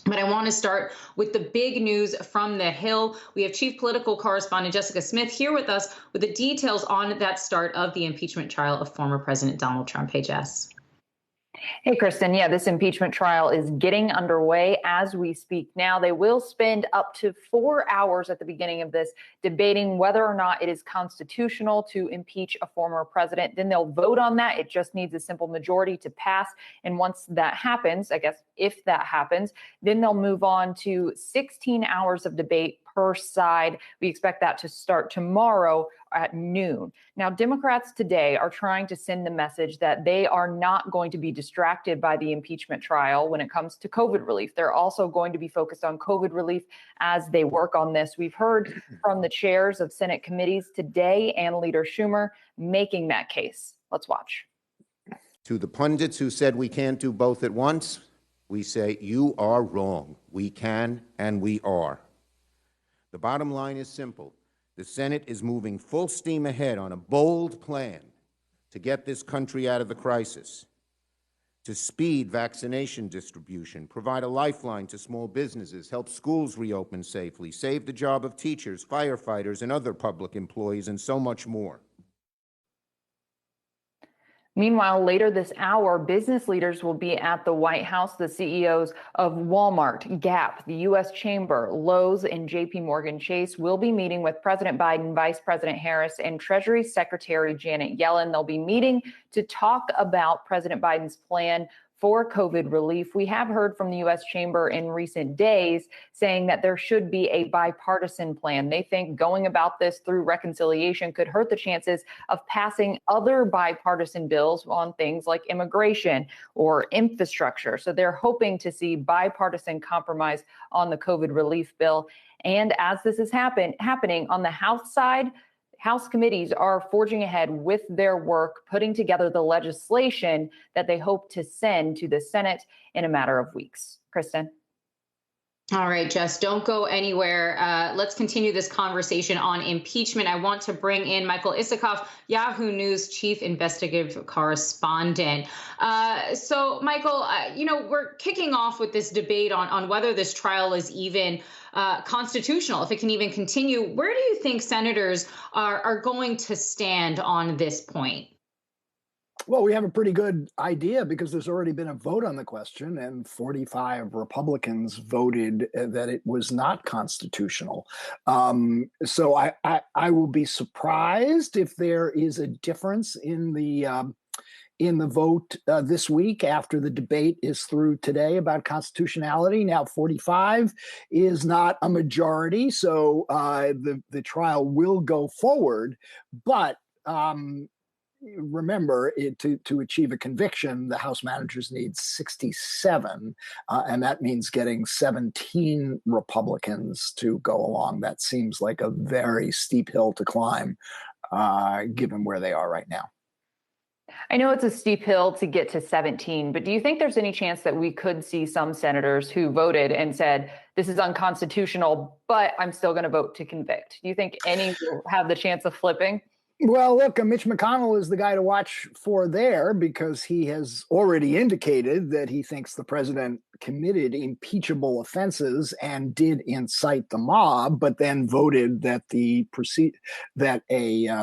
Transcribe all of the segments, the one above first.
But I want to start with the big news from the Hill. We have Chief Political Correspondent Jessica Smith here with us with the details on that start of the impeachment trial of former President Donald Trump. Hey, Jess. Hey, Kristen. Yeah, this impeachment trial is getting underway as we speak now. They will spend up to 4 hours at the beginning of this debating whether or not it is constitutional to impeach a former president. Then they'll vote on that. It just needs a simple majority to pass. And once that happens, I guess if that happens, then they'll move on to 16 hours of debate per side. We expect that to start tomorrow at noon. Now, Democrats today are trying to send the message that they are not going to be distracted by the impeachment trial when it comes to COVID relief. They're also going to be focused on COVID relief as they work on this. We've heard from the chairs of Senate committees today and Leader Schumer making that case. Let's watch. To the pundits who said we can't do both at once, we say you are wrong. We can and we are. The bottom line is simple. The Senate is moving full steam ahead on a bold plan to get this country out of the crisis, to speed vaccination distribution, provide a lifeline to small businesses, help schools reopen safely, save the job of teachers, firefighters, and other public employees, and so much more. Meanwhile, later this hour, business leaders will be at the White House. The CEOs of Walmart, Gap, the U.S. Chamber, Lowe's, and J.P. Morgan Chase will be meeting with President Biden, Vice President Harris, and Treasury Secretary Janet Yellen. They'll be meeting to talk about President Biden's plan for COVID relief. We have heard from the U.S. Chamber in recent days saying that there should be a bipartisan plan. They think going about this through reconciliation could hurt the chances of passing other bipartisan bills on things like immigration or infrastructure. So they're hoping to see bipartisan compromise on the COVID relief bill. And as this is happening on the House side, House committees are forging ahead with their work, putting together the legislation that they hope to send to the Senate in a matter of weeks. Kristen. All right, Jess, don't go anywhere. Let's continue this conversation on impeachment. I want to bring in Michal Isakoff, Yahoo News chief investigative correspondent. So, Michael, we're kicking off with this debate on whether this trial is even constitutional, if it can even continue. Where do you think senators are going to stand on this point? Well, we have a pretty good idea because there's already been a vote on the question, and 45 Republicans voted that it was not constitutional. So I will be surprised if there is a difference in the vote this week after the debate is through today about constitutionality. Now, 45 is not a majority, so the trial will go forward, but remember, to achieve a conviction, the House managers need 67, and that means getting 17 Republicans to go along. That seems like a very steep hill to climb, given where they are right now. I know it's a steep hill to get to 17, but do you think there's any chance that we could see some senators who voted and said, this is unconstitutional, but I'm still going to vote to convict? Do you think any will have the chance of flipping? Well, look, Mitch McConnell is the guy to watch for there because he has already indicated that he thinks the president committed impeachable offenses and did incite the mob, but then voted that a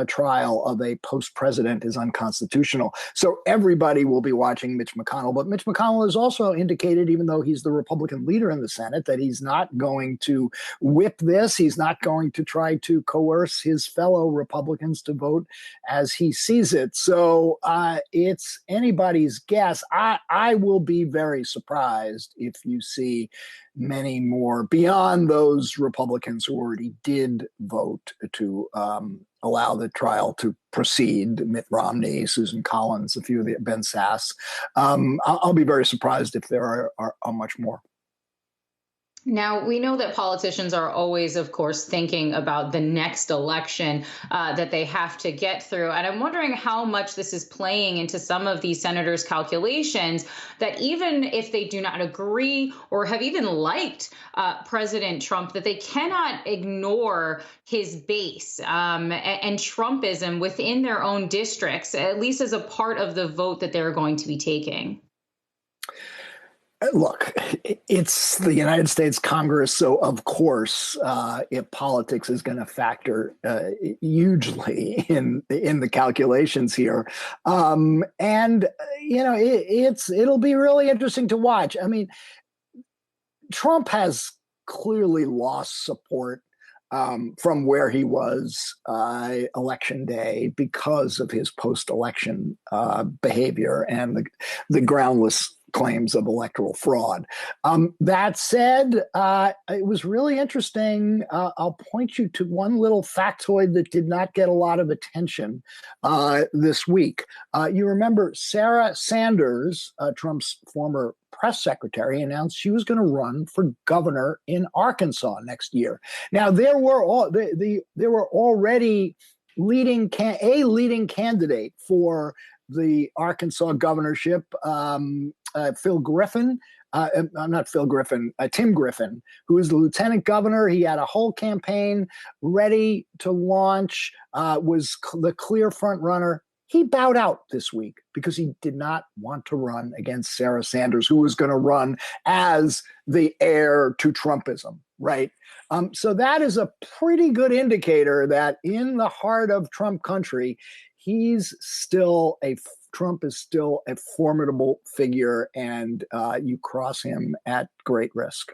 trial of a post-president is unconstitutional. So everybody will be watching Mitch McConnell. But Mitch McConnell has also indicated, even though he's the Republican leader in the Senate, that he's not going to whip this. He's not going to try to coerce his fellow Republicans to vote as he sees it. So it's anybody's guess. I will be very surprised if you see many more beyond those Republicans who already did vote to allow the trial to proceed. Mitt Romney, Susan Collins, a few of the Ben Sass. I'll be very surprised if there are much more. Now, we know that politicians are always, of course, thinking about the next election that they have to get through. And I'm wondering how much this is playing into some of these senators' calculations that even if they do not agree or have even liked President Trump, that they cannot ignore his base and Trumpism within their own districts, at least as a part of the vote that they're going to be taking. Look, it's the United States Congress, so of course, if politics is going to factor hugely in the calculations here, and it'll be really interesting to watch. I mean, Trump has clearly lost support from where he was election day because of his post-election behavior and the groundless claims of electoral fraud. That said, it was really interesting. I'll point you to one little factoid that did not get a lot of attention this week. You remember Sarah Sanders, Trump's former press secretary, announced she was going to run for governor in Arkansas next year. Now, there were already leading candidate for the Arkansas governorship, Tim Griffin, who is the lieutenant governor. He had a whole campaign ready to launch, was the clear front runner. He bowed out this week because he did not want to run against Sarah Sanders, who was going to run as the heir to Trumpism, right? So that is a pretty good indicator that in the heart of Trump country, Trump is still a formidable figure, and you cross him at great risk.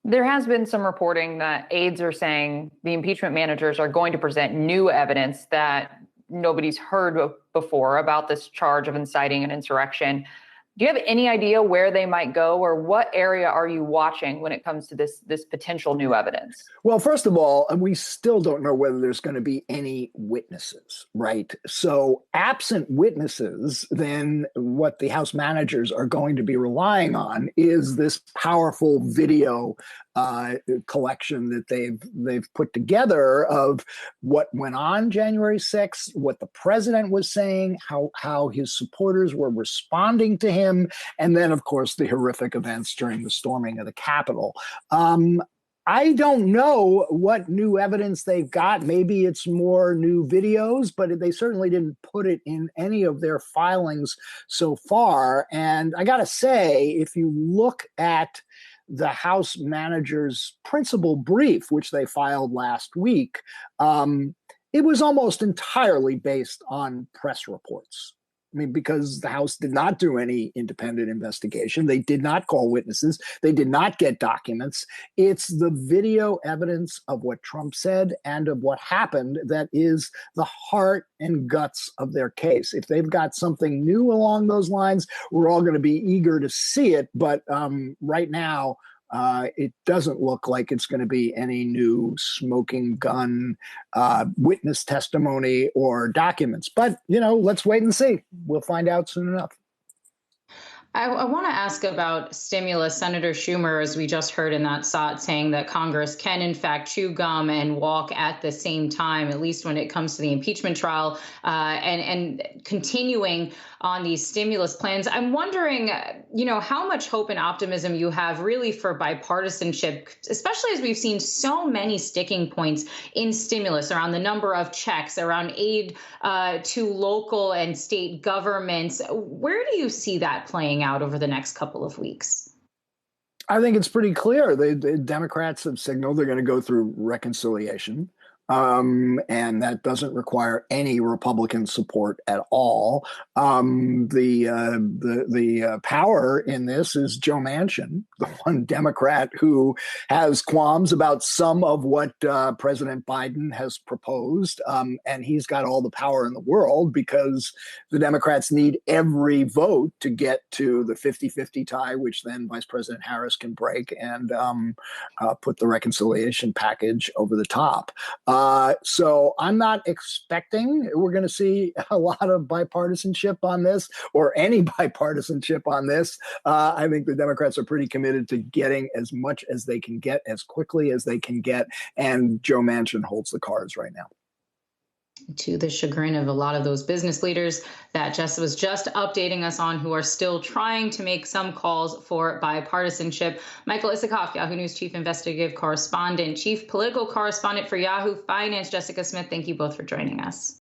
There has been some reporting that aides are saying the impeachment managers are going to present new evidence that nobody's heard before about this charge of inciting an insurrection. Do you have any idea where they might go, or what area are you watching when it comes to this potential new evidence? Well, first of all, we still don't know whether there's going to be any witnesses, right? So absent witnesses, then what the House managers are going to be relying on is this powerful video collection that they've put together of what went on January 6th, what the president was saying, how his supporters were responding to him, and then, of course, the horrific events during the storming of the Capitol. I don't know what new evidence they've got. Maybe it's more new videos, but they certainly didn't put it in any of their filings so far. And I got to say, if you look at the House manager's principal brief, which they filed last week, it was almost entirely based on press reports. I mean, because the House did not do any independent investigation. They did not call witnesses. They did not get documents. It's the video evidence of what Trump said and of what happened that is the heart and guts of their case. If they've got something new along those lines, we're all going to be eager to see it. But right now, it doesn't look like it's going to be any new smoking gun witness testimony or documents. But, let's wait and see. We'll find out soon enough. I want to ask about stimulus. Senator Schumer, as we just heard in that SOT, saying that Congress can, in fact, chew gum and walk at the same time, at least when it comes to the impeachment trial, and continuing on these stimulus plans. I'm wondering, how much hope and optimism you have really for bipartisanship, especially as we've seen so many sticking points in stimulus around the number of checks, around aid to local and state governments. Where do you see that playing out over the next couple of weeks? I think it's pretty clear. The Democrats have signaled they're going to go through reconciliation. And that doesn't require any Republican support at all. The power in this is Joe Manchin, the one Democrat who has qualms about some of what President Biden has proposed. And he's got all the power in the world because the Democrats need every vote to get to the 50-50 tie, which then Vice President Harris can break and put the reconciliation package over the top. So I'm not expecting we're going to see a lot of bipartisanship on this or any bipartisanship on this. I think the Democrats are pretty committed to getting as much as they can get as quickly as they can get. And Joe Manchin holds the cards right now. To the chagrin of a lot of those business leaders that Jess was just updating us on, who are still trying to make some calls for bipartisanship. Michal Isakoff, Yahoo News chief investigative correspondent, chief political correspondent for Yahoo Finance, Jessica Smith, thank you both for joining us.